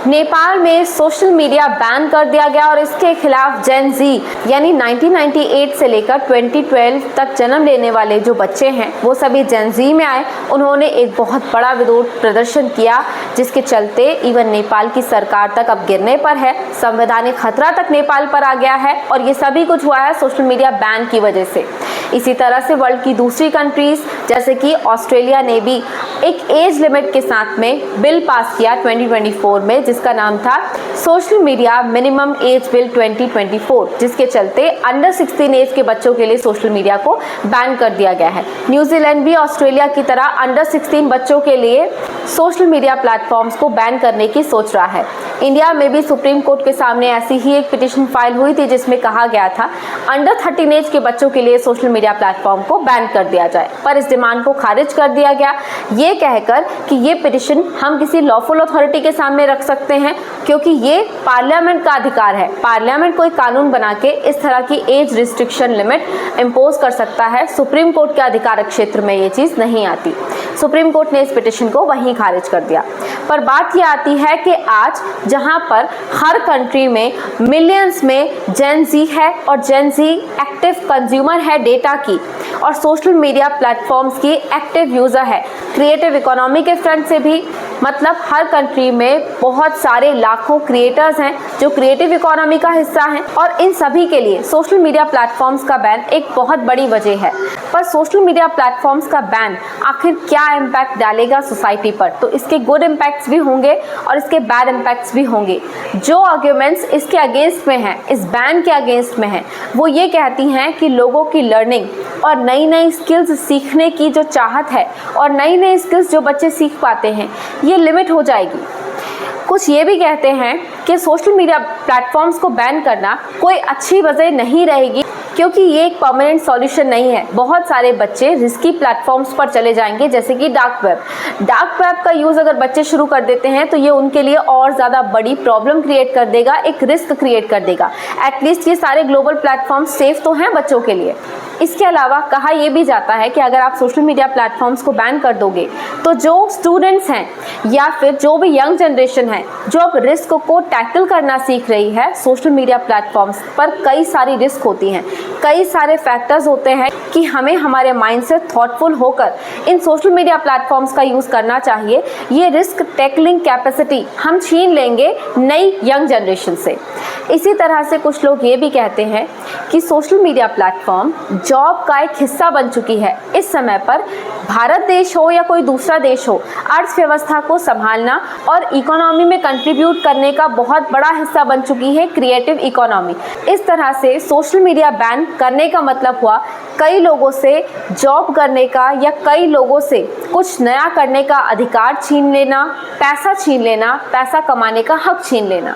नेपाल में social media ban कर दिया गया और इसके खिलाफ जेन जी यानी 1998 से लेकर 2012 तक जन्म लेने वाले जो बच्चे हैं वो सभी जेन जी में आए। उन्होंने एक बहुत बड़ा विरोध प्रदर्शन किया जिसके चलते इवन नेपाल की सरकार तक अब गिरने पर है। संवैधानिक खतरा तक नेपाल पर आ गया है और ये सभी कुछ हुआ है सोशल मीडिया बैन की वजह से। इसी तरह से वर्ल्ड की दूसरी कंट्रीज जैसे कि ऑस्ट्रेलिया ने भी एक एज लिमिट के साथ में बिल पास किया 2024 में जिसका नाम था social media minimum age bill 2024, जिसके चलते अंडर 16 एज के बच्चों के लिए सोशल मीडिया को बैन कर दिया गया है। न्यूजीलैंड भी ऑस्ट्रेलिया की तरह अंडर 16 बच्चों के लिए सोशल मीडिया प्लेटफॉर्म्स को बैन करने की सोच रहा है। इंडिया में भी सुप्रीम कोर्ट के सामने ऐसी ही एक पिटीशन फाइल हुई थी जिसमें कहा गया था अंडर 13 एज के बच्चों के लिए सोशल मीडिया प्लेटफॉर्म को बैन कर दिया जाए, पर इस डिमांड को खारिज कर दिया गया ये कहकर कि ये पिटीशन हम किसी लॉफुल अथॉरिटी के सामने रख सकते हैं क्योंकि ये पार्लियामेंट का अधिकार है। पार्लियामेंट कोई कानून बना के इस तरह की एज रिस्ट्रिक्शन लिमिट इम्पोज कर सकता है। सुप्रीम कोर्ट के अधिकार क्षेत्र में ये चीज़ नहीं आती। सुप्रीम कोर्ट ने इस पिटीशन को वहीं खारिज कर दिया। पर बात ये आती है कि आज जहां पर हर कंट्री में मिलियंस में जेन जी है और जेन जी एक्टिव कंज्यूमर है डेटा की और सोशल मीडिया प्लेटफॉर्म्स की एक्टिव यूज़र है, क्रिएटिव इकोनॉमी के फ्रंट से भी मतलब हर कंट्री में बहुत सारे लाखों क्रिएटर्स हैं जो क्रिएटिव इकोनॉमी का हिस्सा हैं और इन सभी के लिए सोशल मीडिया प्लेटफॉर्म्स का बैन एक बहुत बड़ी वजह है। पर सोशल मीडिया प्लेटफॉर्म्स का बैन आखिर क्या इम्पैक्ट डालेगा सोसाइटी पर, तो इसके गुड इम्पैक्ट्स भी होंगे और इसके बैड इम्पैक्ट्स भी होंगे। जो आर्ग्यूमेंट्स इसके अगेंस्ट में हैं, इस बैन के अगेंस्ट में हैं, वो ये कहती हैं कि लोगों की लर्निंग और नई नई स्किल्स सीखने की जो चाहत है और नई नई स्किल्स जो बच्चे सीख पाते हैं ये लिमिट हो जाएगी। कुछ ये भी कहते हैं कि सोशल मीडिया प्लेटफॉर्म्स को बैन करना कोई अच्छी वजह नहीं रहेगी क्योंकि ये एक परमानेंट सॉल्यूशन नहीं है। बहुत सारे बच्चे रिस्की प्लेटफॉर्म्स पर चले जाएंगे जैसे कि डार्क वेब का यूज़ अगर बच्चे शुरू कर देते हैं तो ये उनके लिए और ज़्यादा बड़ी प्रॉब्लम क्रिएट कर देगा, एक रिस्क क्रिएट कर देगा। एटलीस्ट ये सारे ग्लोबल प्लेटफॉर्म सेफ तो हैं बच्चों के लिए। इसके अलावा कहा यह भी जाता है कि अगर आप सोशल मीडिया प्लेटफॉर्म्स को बैन कर दोगे तो जो स्टूडेंट्स हैं या फिर जो भी यंग जनरेशन है जो अब रिस्क को टैकल करना सीख रही है, सोशल मीडिया प्लेटफॉर्म्स पर कई सारी रिस्क होती हैं, कई सारे फैक्टर्स होते हैं कि हमें हमारे माइंड से थॉटफुल होकर इन सोशल मीडिया प्लेटफॉर्म्स का यूज़ करना चाहिए। ये रिस्क टैकलिंग कैपेसिटी हम छीन लेंगे नई यंग जनरेशन से। इसी तरह से कुछ लोग ये भी कहते हैं कि सोशल मीडिया प्लेटफॉर्म जॉब का एक हिस्सा बन चुकी है। इस समय पर भारत देश हो या कोई दूसरा देश हो, अर्थव्यवस्था को संभालना और इकोनॉमी में कंट्रीब्यूट करने का बहुत बड़ा हिस्सा बन चुकी है क्रिएटिव इकोनॉमी। इस तरह से सोशल मीडिया बैन करने का मतलब हुआ कई लोगों से जॉब करने का या कई लोगों से कुछ नया करने का अधिकार छीन लेना, पैसा छीन लेना, पैसा कमाने का हक छीन लेना,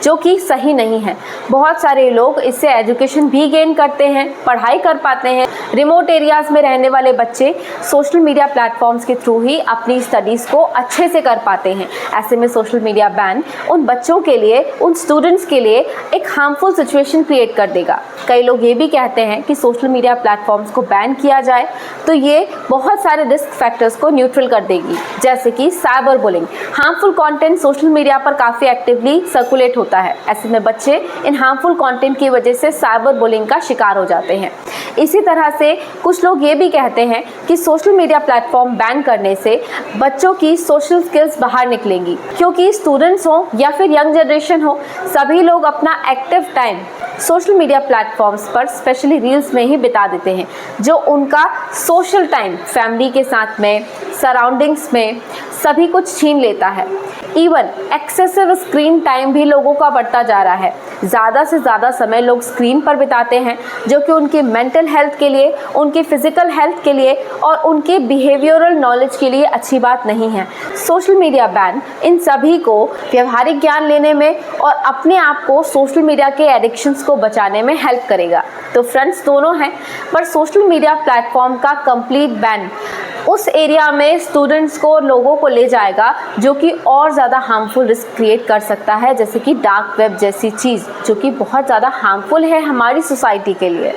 जो कि सही नहीं है। बहुत सारे लोग इससे एजुकेशन भी गेन करते हैं, पढ़ाई कर पाते हैं। रिमोट एरियाज़ में रहने वाले बच्चे सोशल मीडिया प्लेटफॉर्म्स के थ्रू ही अपनी स्टडीज़ को अच्छे से कर पाते हैं। ऐसे में सोशल मीडिया बैन उन बच्चों के लिए, उन स्टूडेंट्स के लिए एक हार्मफुल सिचुएशन क्रिएट कर देगा। कई लोग ये भी कहते हैं कि सोशल मीडिया प्लेटफॉर्म्स को बैन किया जाए तो ये बहुत सारे रिस्क फैक्टर्स को न्यूट्रल कर देगी, जैसे कि cyber bullying. Harmful content social media पर काफ़ी एक्टिवली सर्कुलेट होता है। ऐसे में बच्चे इन हार्मफुल कंटेंट की वजह से साइबर बुलिंग का शिकार हो जाते हैं। इसी तरह से कुछ लोग ये भी कहते हैं कि सोशल मीडिया प्लेटफॉर्म बैन करने से बच्चों की सोशल स्किल्स बाहर निकलेंगी क्योंकि स्टूडेंट्स हो या फिर यंग जनरेशन हो, सभी लोग अपना active time social media platforms पर स्पेशली रील्स में ही बिता देते हैं, जो उनका सोशल टाइम फैमिली के साथ में, सराउंडिंग्स में सभी कुछ छीन लेता है। इवन एक्सेसिव स्क्रीन टाइम भी लोगों का बढ़ता जा रहा है। ज़्यादा से ज़्यादा समय लोग स्क्रीन पर बिताते हैं जो कि उनकी मेंटल हेल्थ के लिए, उनकी फिजिकल हेल्थ के लिए और उनके बिहेवियरल नॉलेज के लिए अच्छी बात नहीं है। सोशल मीडिया बैन इन सभी को व्यवहारिक ज्ञान लेने में और अपने आप को सोशल मीडिया के एडिक्शंस को बचाने में हेल्प करेगा। तो फ्रेंड्स दोनों हैं, पर सोशल मीडिया प्लेटफॉर्म का कंप्लीट बैन उस एरिया में स्टूडेंट्स को, लोगों को ले जाएगा जो कि और ज़्यादा हार्मफुल रिस्क क्रिएट कर सकता है, जैसे कि डार्क वेब जैसी चीज़ जो कि बहुत ज़्यादा हार्मफुल है हमारी सोसाइटी के लिए।